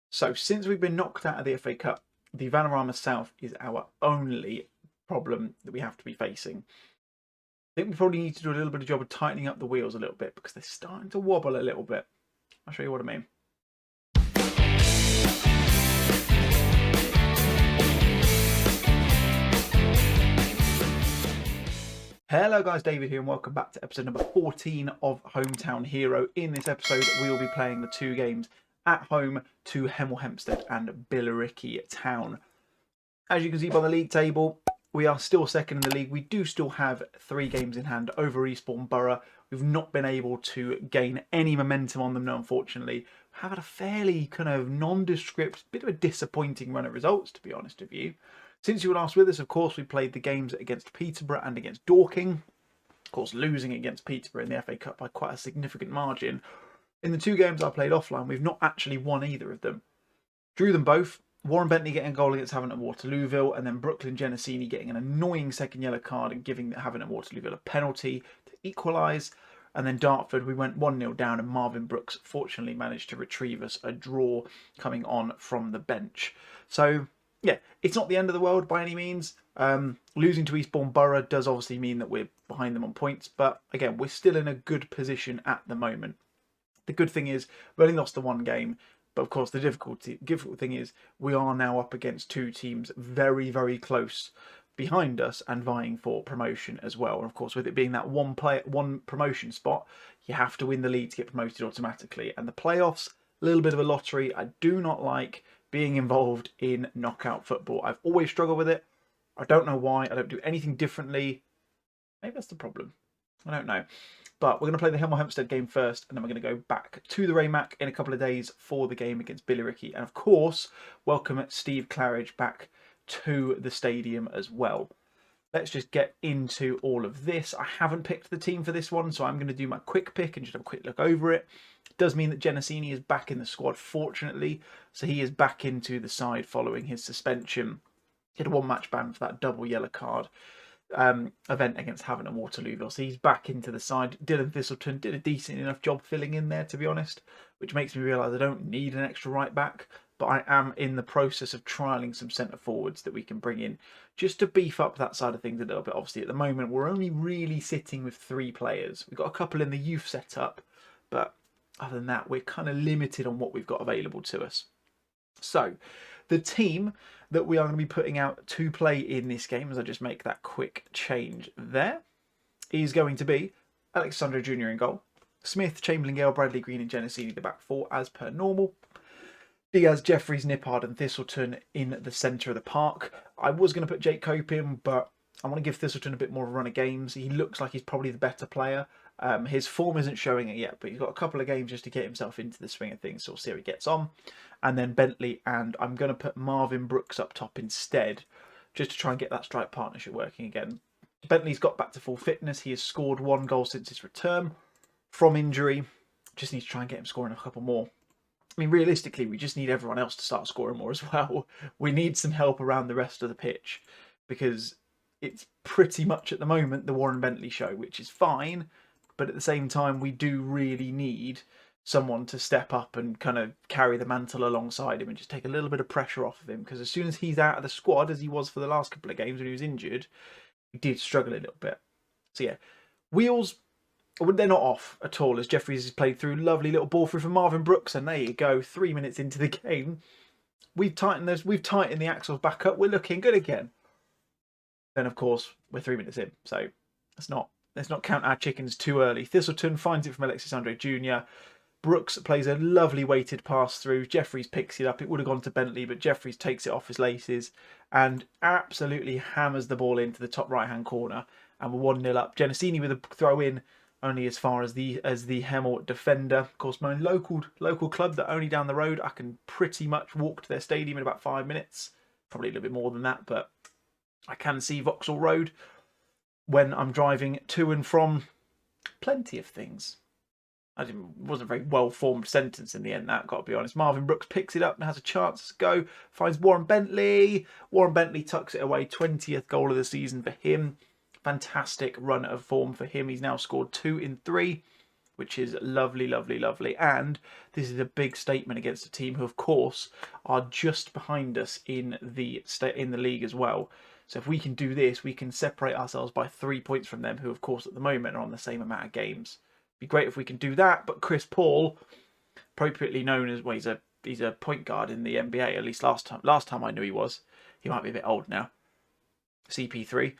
So since we've been knocked out of the FA Cup, the Vanarama South is our only problem that we have to be facing. I think we probably need to do a little bit of job of tightening up the wheels a little bit because they're starting to wobble a little bit. I'll show you what I mean. Hello guys, David here and welcome back to episode number 14 of Hometown Hero. In this episode we will be playing the two games at home to Hemel Hempstead and Billericay Town. As you can see by the league table, we are still second in the league. We do still have 3 games in hand over Eastbourne Borough. We've not been able to gain any momentum on them, no, unfortunately. We've had a fairly kind of nondescript, bit of a disappointing run of results, to be honest with you. Since you were last with us, of course, we played the games against Peterborough and against Dorking. Of course, losing against Peterborough in the FA Cup by quite a significant margin. In the 2 games I played offline, we've not actually won either of them. Drew them both. Warren Bentley getting a goal against Havant and Waterlooville, and then Brooklyn Genesini getting an annoying second yellow card and giving Havant and Waterlooville a penalty to equalise. And then Dartford, we went 1-0 down, and Marvin Brooks fortunately managed to retrieve us a draw coming on from the bench. So, yeah, it's not the end of the world by any means. Losing to Eastbourne Borough does obviously mean that we're behind them on points, but again, we're still in a good position at the moment. The good thing is, we've only lost the 1 game. But of course, the difficult thing is we are now up against 2 teams very, very close behind us and vying for promotion as well. And of course, with it being that one promotion spot, you have to win the league to get promoted automatically. And the playoffs, a little bit of a lottery. I do not like being involved in knockout football. I've always struggled with it. I don't know why. I don't do anything differently. Maybe that's the problem. I don't know. But we're going to play the Hemel Hempstead game first, and then we're going to go back to the Raymac in a couple of days for the game against Billericay. And of course, welcome Steve Claridge back to the stadium as well. Let's just get into all of this. I haven't picked the team for this one, so I'm going to do my quick pick and just have a quick look over it. It does mean that Genesini is back in the squad, fortunately. So he is back into the side following his suspension. He had a 1-match ban for that double yellow card event against Havant and Waterlooville. So he's back into the side. Dylan Thistleton did a decent enough job filling in there, to be honest, which makes me realise I don't need an extra right back, but I am in the process of trialling some centre forwards that we can bring in just to beef up that side of things a little bit. Obviously, at the moment, we're only really sitting with 3 players. We've got a couple in the youth setup, but other than that, we're kind of limited on what we've got available to us. So, the team that we are going to be putting out to play in this game, as I just make that quick change there, is going to be Alexandro Jr. in goal, Smith, Chamberlain, Gale, Bradley, Green and Genesini the back 4 as per normal, Diaz, Jeffries, Nippard and Thistleton in the centre of the park. I was going to put Jake Cope in, but I want to give Thistleton a bit more of a run of games. He looks like he's probably the better player. His form isn't showing it yet, but he's got a couple of games just to get himself into the swing of things, so we'll see how he gets on. And then Bentley, and I'm going to put Marvin Brooks up top instead, just to try and get that strike partnership working again. Bentley's got back to full fitness. He has scored 1 goal since his return from injury. Just need to try and get him scoring a couple more. I mean, realistically, we just need everyone else to start scoring more as well. We need some help around the rest of the pitch, because it's pretty much at the moment the Warren Bentley show, which is fine. But at the same time, we do really need someone to step up and kind of carry the mantle alongside him and just take a little bit of pressure off of him. Because as soon as he's out of the squad, as he was for the last couple of games when he was injured, he did struggle a little bit. So yeah, wheels, they're not off at all as Jeffries has played through. Lovely little ball through from Marvin Brooks. And there you go, 3 minutes into the game. We've tightened the axles back up. We're looking good again. Then, of course, we're 3 minutes in. So let's not count our chickens too early. Thistleton finds it from Alexis Andre Jr. Brooks plays a lovely weighted pass through. Jeffries picks it up. It would have gone to Bentley, but Jeffries takes it off his laces and absolutely hammers the ball into the top right-hand corner. And we're 1-0 up. Genesini with a throw in only as far as the Hemel defender. Of course, my local club that only down the road. I can pretty much walk to their stadium in about 5 minutes. Probably a little bit more than that, but I can see Vauxhall Road when I'm driving to and from plenty of things. Wasn't a very well-formed sentence in the end, that, got to be honest. Marvin Brooks picks it up and has a chance to go. Finds Warren Bentley. Warren Bentley tucks it away. 20th goal of the season for him. Fantastic run of form for him. He's now scored 2 in 3. which is lovely, lovely, lovely. And this is a big statement against a team who, of course, are just behind us in the league as well. So if we can do this, we can separate ourselves by 3 points from them, who, of course, at the moment are on the same amount of games. It'd be great if we can do that. But Chris Paul, appropriately known as, well, he's a point guard in the NBA. At least last time I knew he was. He might be a bit old now. CP3.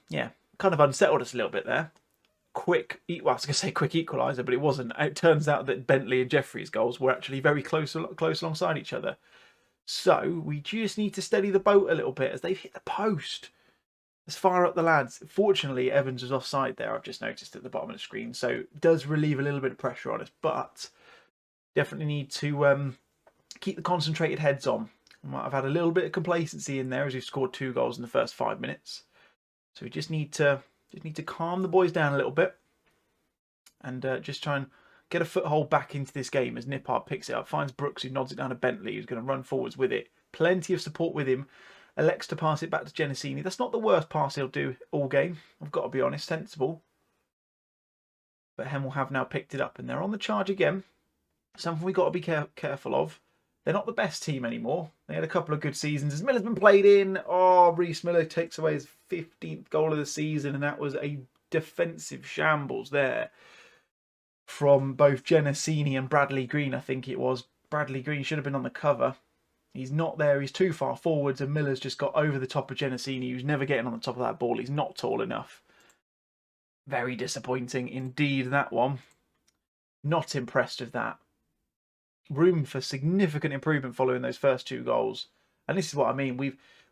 Yeah, kind of unsettled us a little bit there. Well, I was going to say quick equaliser, but it wasn't. It turns out that Bentley and Jeffrey's goals were actually very close alongside each other. So we just need to steady the boat a little bit as they've hit the post. As far up the lads. Fortunately, Evans was offside there, I've just noticed at the bottom of the screen. So it does relieve a little bit of pressure on us, but definitely need to keep the concentrated heads on. I've had a little bit of complacency in there as we've scored 2 goals in the first 5 minutes. So we just need to calm the boys down a little bit and just try and get a foothold back into this game as Nippard picks it up, finds Brooks, who nods it down to Bentley, who's going to run forwards with it. Plenty of support with him. Elects to pass it back to Genesini. That's not the worst pass he'll do all game, I've got to be honest, sensible. But Hemel have now picked it up and they're on the charge again. Something we've got to be careful of. They're not the best team anymore. They had a couple of good seasons. As Miller's been played in, Reece Miller takes away his 15th goal of the season, and that was a defensive shambles there from both Genesini and Bradley Green, I think it was. Bradley Green should have been on the cover. He's not there. He's too far forwards, and Miller's just got over the top of Genesini, who's never getting on the top of that ball. He's not tall enough. Very disappointing indeed, that one. Not impressed with that. Room for significant improvement following those first 2 goals. And this is what I mean.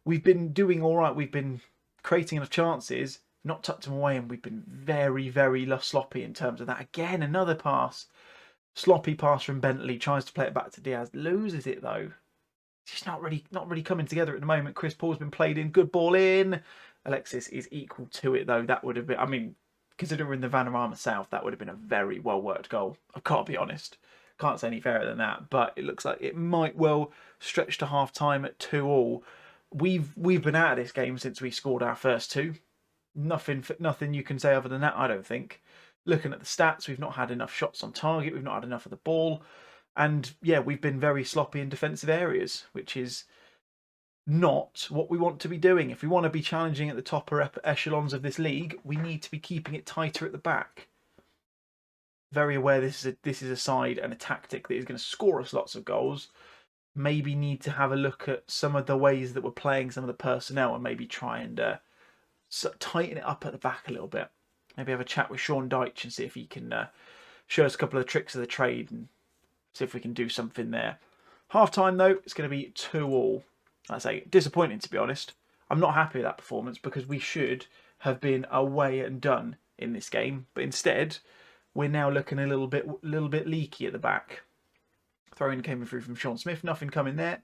We've been doing all right. We've been creating enough chances, not tucked them away, and we've been very, very sloppy in terms of that. Again, another pass. Sloppy pass from Bentley. Tries to play it back to Diaz. Loses it, though. It's just not really coming together at the moment. Chris Paul's been played in. Good ball in. Alexis is equal to it, though. That would have been... I mean, considering the Vanarama South, that would have been a very well-worked goal. I've got to be honest. Can't say any fairer than that, but it looks like it might well stretch to half-time at 2-2. We've been out of this game since we scored our first 2. Nothing you can say other than that, I don't think. Looking at the stats, we've not had enough shots on target. We've not had enough of the ball. And, yeah, we've been very sloppy in defensive areas, which is not what we want to be doing. If we want to be challenging at the top echelons of this league, we need to be keeping it tighter at the back. Very aware this is a side and a tactic that is going to score us lots of goals. Maybe need to have a look at some of the ways that we're playing some of the personnel and maybe try and tighten it up at the back a little bit. Maybe have a chat with Sean Dyche and see if he can show us a couple of tricks of the trade and see if we can do something there. Half time though, it's going to be 2-2. I say disappointing, to be honest. I'm not happy with that performance because we should have been away and done in this game, but instead we're now looking a little bit leaky at the back. Throw-in came through from Sean Smith. Nothing coming there.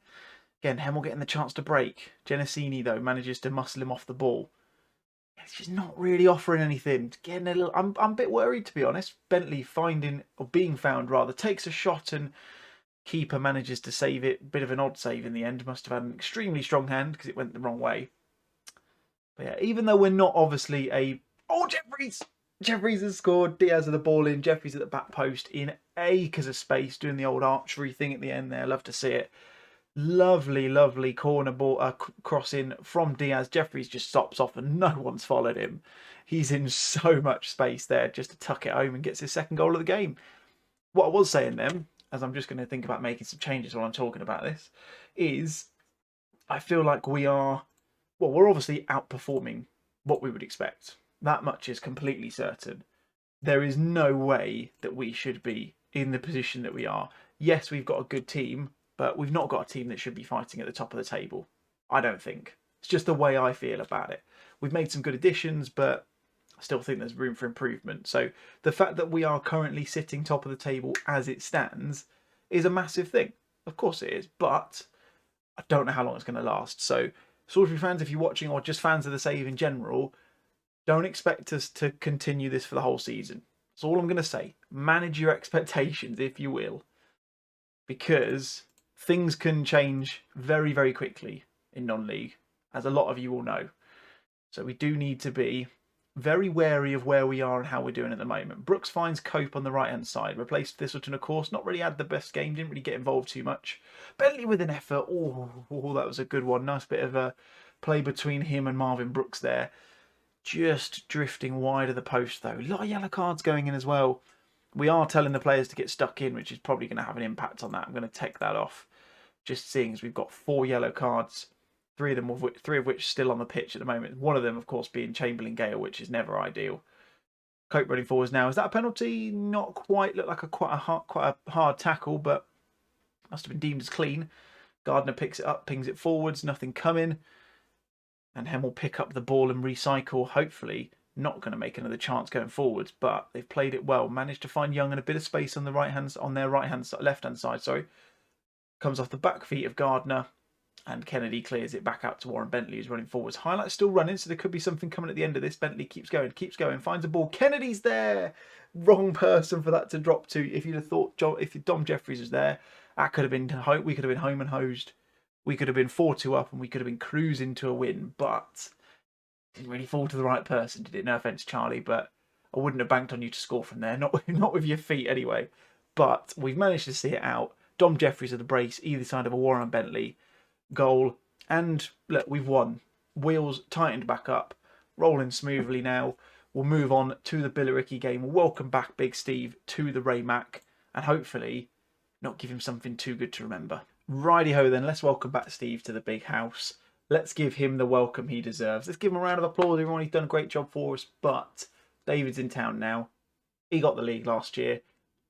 Again, Hemel getting the chance to break. Genesini, though, manages to muscle him off the ball. It's just not really offering anything. Getting a little... I'm a bit worried, to be honest. Bentley being found, rather. Takes a shot and keeper manages to save it. Bit of an odd save in the end. Must have had an extremely strong hand because it went the wrong way. But yeah, even though we're not obviously a... Oh, Jeffries has scored. Diaz with the ball in. Jeffries at the back post in acres of space, doing the old archery thing at the end there. Love to see it. Lovely, lovely corner ball cross in from Diaz. Jeffries just stops off and no one's followed him. He's in so much space there just to tuck it home and gets his 2nd goal of the game. What I was saying then, as I'm just going to think about making some changes while I'm talking about this, is I feel like we're obviously outperforming what we would expect. That much is completely certain. There is no way that we should be in the position that we are. Yes, we've got a good team, but we've not got a team that should be fighting at the top of the table. I don't think. It's just the way I feel about it. We've made some good additions, but I still think there's room for improvement. So the fact that we are currently sitting top of the table as it stands is a massive thing. Of course it is, but I don't know how long it's going to last. So Salisbury fans, if you're watching, or just fans of the save in general, don't expect us to continue this for the whole season. That's all I'm going to say. Manage your expectations, if you will. Because things can change very, very quickly in non-league, as a lot of you will know. So we do need to be very wary of where we are and how we're doing at the moment. Brooks finds Cope on the right-hand side. Replaced Thistleton, of course. Not really had the best game. Didn't really get involved too much. Bentley with an effort. Oh, that was a good one. Nice bit of a play between him and Marvin Brooks there. Just drifting wide of the post, though. A lot of yellow cards going in as well. We are telling the players to get stuck in, which is probably going to have an impact on that. I'm going to take that off. Just seeing as we've got 4 yellow cards. Three of which still on the pitch at the moment. One of them, of course, being Chamberlain Gale, which is never ideal. Cope running forwards now. Is that a penalty? Not quite. Looked like quite a hard tackle, but must have been deemed as clean. Gardner picks it up, pings it forwards. Nothing coming. And Hem will pick up the ball and recycle. Hopefully, not going to make another chance going forwards, but they've played it well. Managed to find Young and a bit of space on the left hand side. Sorry, comes off the back feet of Gardner. And Kennedy clears it back out to Warren Bentley, who's running forwards. Highlight's still running, so there could be something coming at the end of this. Bentley keeps going, finds a ball. Kennedy's there. Wrong person for that to drop to. If you'd have thought, if Dom Jeffries was there, that could have been. We could have been home and hosed. We could have been 4-2 up, and we could have been cruising to a win. But didn't really fall to the right person, did it? No offense, Charlie, but I wouldn't have banked on you to score from there. Not with your feet anyway. But we've managed to see it out. Dom Jeffries at the brace, either side of a Warren Bentley goal, and look, we've won. Wheels tightened back up, rolling smoothly now. We'll move on to the Billericay game. Welcome back, Big Steve, to the Ray Mac, and hopefully not give him something too good to remember. Righty-ho then, let's welcome back Steve to the big house. Let's give him the welcome he deserves. Let's give him a round of applause, everyone. He's done a great job for us, but David's in town now. He got the league last year.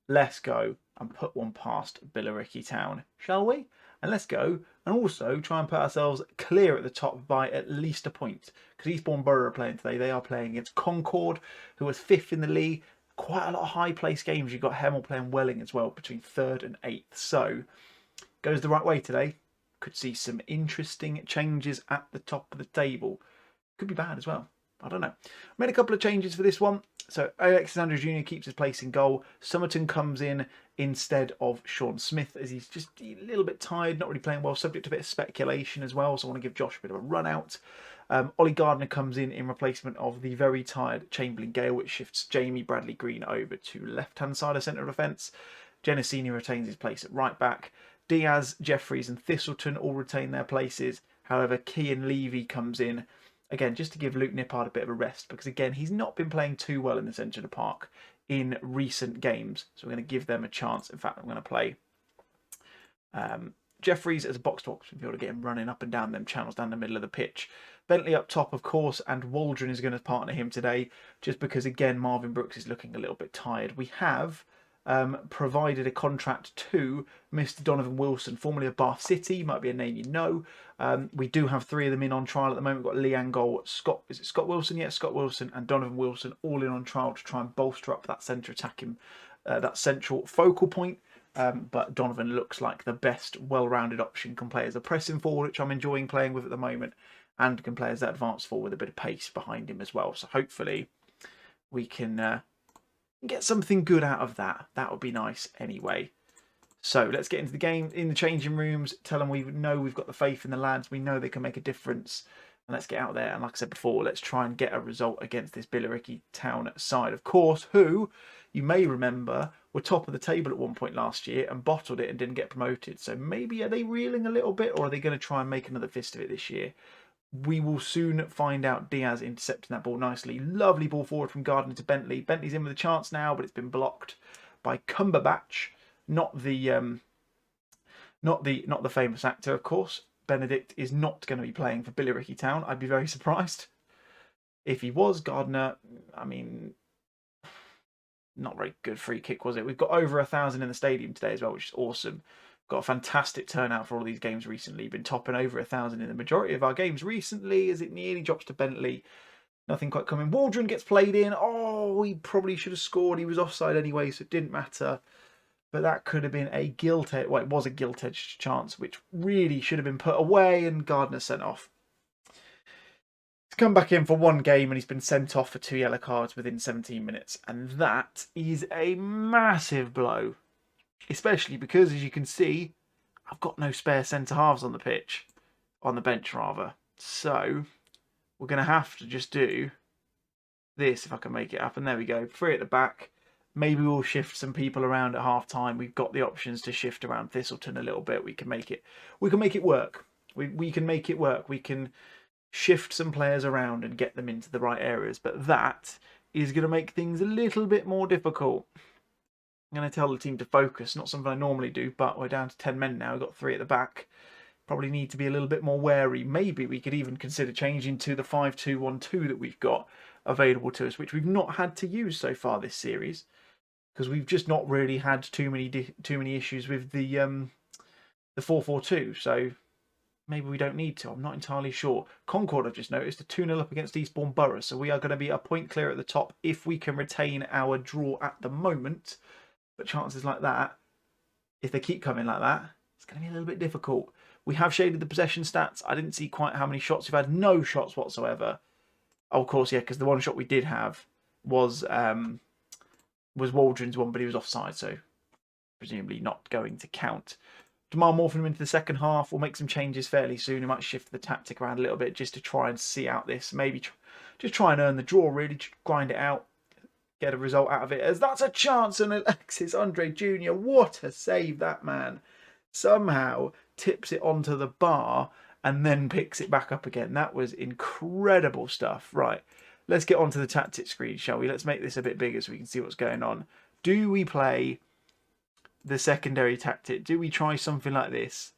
Let's go and put one past Billericay Town, shall we? And let's go and also try and put ourselves clear at the top by at least a point. Because Eastbourne Borough are playing today. They are playing against Concord, who was 5th in the league. Quite a lot of high-placed games. You've got Hemel playing Welling as well, between 3rd and 8th. So, goes the right way today. Could see some interesting changes at the top of the table. Could be bad as well. I don't know. Made a couple of changes for this one. So Alexander Jr. keeps his place in goal. Somerton comes in instead of Sean Smith, as he's just a little bit tired, not really playing well, subject to a bit of speculation as well. So I want to give Josh a bit of a run out. Ollie Gardner comes in replacement of the very tired Chamberlain Gale, which shifts Jamie Bradley Green over to left-hand side of centre of defence. Genesini retains his place at right back. Diaz, Jeffries and Thistleton all retain their places. However, Kean Levy comes in, again, just to give Luke Nippard a bit of a rest, because, again, he's not been playing too well in the centre of the park in recent games. So we're going to give them a chance. In fact, I'm going to play Jeffries as a box-to-box to be able to get him running up and down them channels down the middle of the pitch. Bentley up top, of course, and Waldron is going to partner him today, just because, again, Marvin Brooks is looking a little bit tired. We have provided a contract to Mr. Donovan Wilson, formerly of Bath City, might be a name you know. We do have 3 of them in on trial at the moment. We've got Lee Angol, Scott Wilson? Yeah, Scott Wilson and Donovan Wilson all in on trial to try and bolster up that centre attacking, that central focal point. But Donovan looks like the best well-rounded option. Can play as a pressing forward, which I'm enjoying playing with at the moment, and can play as that advanced forward with a bit of pace behind him as well. So hopefully we can get something good out of that. That would be nice anyway. So let's get into the game, in the changing rooms, tell them we know we've got the faith in the lads, we know they can make a difference, and let's get out there. And like I said before, let's try and get a result against this Billericay Town side, of course, who, you may remember, were top of the table at one point last year and bottled it and didn't get promoted. So maybe are they reeling a little bit, or are they going to try and make another fist of it this year? We will soon find out. Diaz intercepting that ball nicely. Lovely ball forward from Gardner to Bentley. Bentley's in with a chance now, but it's been blocked by Cumberbatch, not the famous actor, of course. Benedict is not going to be playing for Billericay Town. I'd be very surprised if he was. Gardner, I mean, not very good free kick, was it? We've got over 1,000 in the stadium today as well, which is awesome. Got a fantastic turnout for all these games recently. Been topping over 1,000 in the majority of our games recently, as it nearly drops to Bentley. Nothing quite coming. Waldron gets played in. Oh, he probably should have scored. He was offside anyway, so it didn't matter. But that could have been a gilt-edged, well, it was a gilt-edged chance, which really should have been put away, and Gardner sent off. He's come back in for one game, and he's been sent off for 2 yellow cards within 17 minutes. And that is a massive blow. Especially because, as you can see, I've got no spare centre-halves on the pitch. On the bench, rather. So, we're going to have to just do this if I can make it happen. There we go. 3 at the back. Maybe we'll shift some people around at half time. We've got the options to shift around Thistleton a little bit. We can make it. We can make it work. We can make it work. We can shift some players around and get them into the right areas. But that is going to make things a little bit more difficult. I'm going to tell the team to focus. Not something I normally do, but we're down to 10 men now. We've got 3 at the back. Probably need to be a little bit more wary. Maybe we could even consider changing to the 5-2-1-2 that we've got available to us, which we've not had to use so far this series, because we've just not really had too many issues with the 4-4-2. So maybe we don't need to. I'm not entirely sure. Concord, I've just noticed, a 2-0 up against Eastbourne Borough. So we are going to be a point clear at the top if we can retain our draw at the moment. But chances like that, if they keep coming like that, it's going to be a little bit difficult. We have shaded the possession stats. I didn't see quite how many shots. We've had no shots whatsoever. Oh, of course, yeah, because the one shot we did have was Waldron's one, but he was offside, so presumably not going to count. Jamal morphing him into the second half. We'll make some changes fairly soon. We might shift the tactic around a little bit just to try and see out this. Maybe just try and earn the draw, really. Just grind it out. Get a result out of it. As that's a chance, and Alexis Andre Jr., what a save that man. Somehow tips it onto the bar and then picks it back up again. That was incredible stuff. Right, let's get onto the tactics screen, shall we? Let's make this a bit bigger so we can see what's going on. Do we play the secondary tactic? Do we try something like this?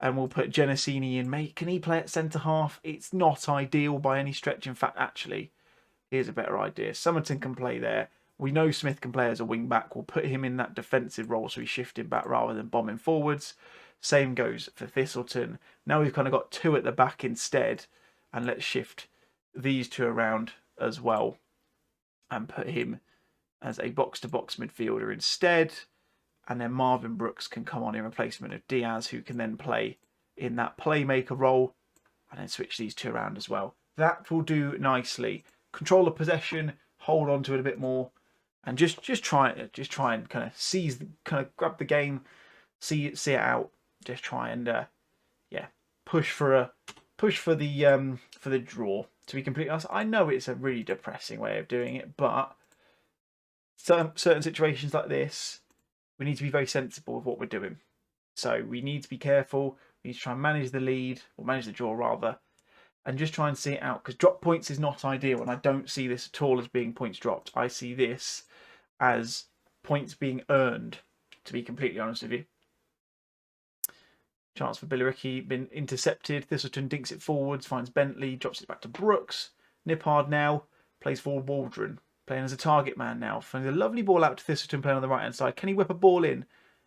And we'll put Genesini in. Mate, can he play at centre-half? It's not ideal by any stretch. In fact, actually, here's a better idea. Somerton can play there. We know Smith can play as a wing-back. We'll put him in that defensive role so he's shifting back rather than bombing forwards. Same goes for Thistleton. Now we've kind of got 2 at the back instead. And let's shift these 2 around as well. And put him as a box-to-box midfielder instead. And then Marvin Brooks can come on in replacement of Diaz, who can then play in that playmaker role. And then switch these 2 around as well. That will do nicely. Control the possession, hold on to it a bit more. And just try and kind of grab the game, see it out. Just try and push for the draw. To be completely honest, I know it's a really depressing way of doing it, but certain situations like this, we need to be very sensible with what we're doing. So we need to be careful. We need to try and manage the lead, or manage the draw rather, and just try and see it out. Because drop points is not ideal, and I don't see this at all as being points dropped. I see this as points being earned, to be completely honest with you. Chance for Billericay, been intercepted. Thistleton dinks it forwards, finds Bentley, drops it back to Brooks. Nippard now plays forward Waldron, playing as a target man now. Finds a lovely ball out to Thistleton, playing on the right-hand side. Can he whip a ball in?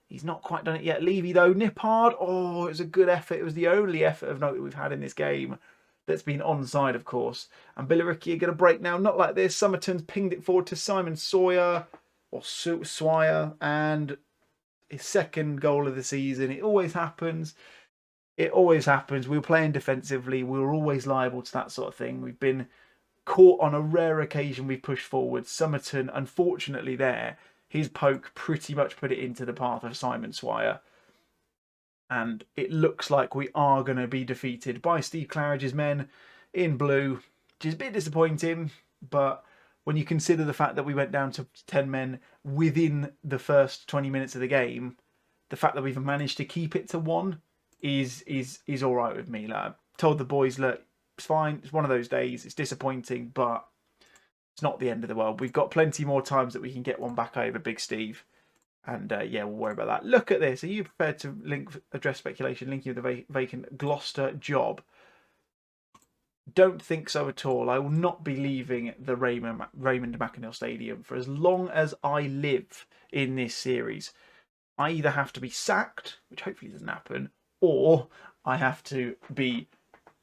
He's not quite done it yet. Levy, though. Nippard. Oh, it was a good effort. It was the only effort of note that we've had in this game that's been onside, of course. And Billericay are going to break now. Not like this. Somerton's pinged it forward to Simon Sawyer, or Swire, and his second goal of the season. It always happens. It always happens. We were playing defensively. We were always liable to that sort of thing. We've been caught on a rare occasion. We pushed forward. Somerton, unfortunately there, his poke pretty much put it into the path of Simon Swire. And it looks like we are going to be defeated by Steve Claridge's men in blue, which is a bit disappointing. But when you consider the fact that we went down to 10 men within the first 20 minutes of the game, the fact that we've managed to keep it to 1 is all right with me. Like, I told the boys, look, it's fine. It's one of those days. It's disappointing, but it's not the end of the world. We've got plenty more times that we can get one back over Big Steve. And yeah, we'll worry about that. Look at this. Are you prepared to address speculation linking with the vacant Gloucester job? Don't think so at all. I will not be leaving the Raymond McInnill Stadium for as long as I live in this series. I either have to be sacked, which hopefully doesn't happen, or I have to be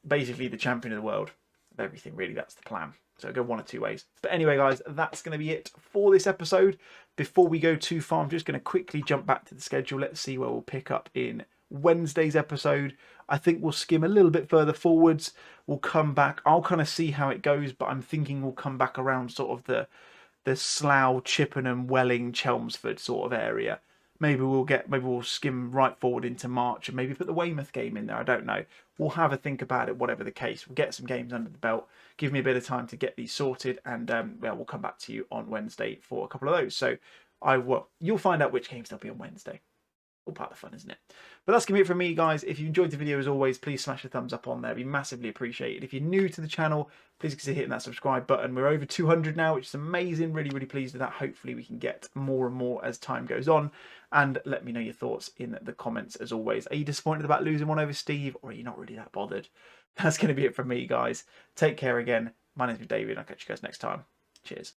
basically the champion of the world of everything, really. That's the plan. So go one of 2 ways. But anyway, guys, that's going to be it for this episode. Before we go too far, I'm just going to quickly jump back to the schedule. Let's see where we'll pick up in Wednesday's episode. I think we'll skim a little bit further forwards. We'll come back. I'll kind of see how it goes, but I'm thinking we'll come back around sort of the Slough, Chippenham, Welling, Chelmsford sort of area. maybe we'll skim right forward into March and maybe put the Weymouth game in there. I don't know. We'll have a think about it, whatever the case. We'll get some games under the belt. Give me a bit of time to get these sorted, and we'll come back to you on Wednesday for a couple of those. So you'll find out which games there'll be on Wednesday. All part of the fun, isn't it? But that's going to be it from me, guys. If you enjoyed the video, as always, please smash a thumbs up on there. It'd be massively appreciated. If you're new to the channel, please consider hitting that subscribe button. We're over 200 now, which is amazing. Really, really pleased with that. Hopefully we can get more and more as time goes on. And let me know your thoughts in the comments, as always. Are you disappointed about losing one over Steve, or are you not really that bothered? That's going to be it from me, guys. Take care again. My name's David. I'll catch you guys next time. Cheers.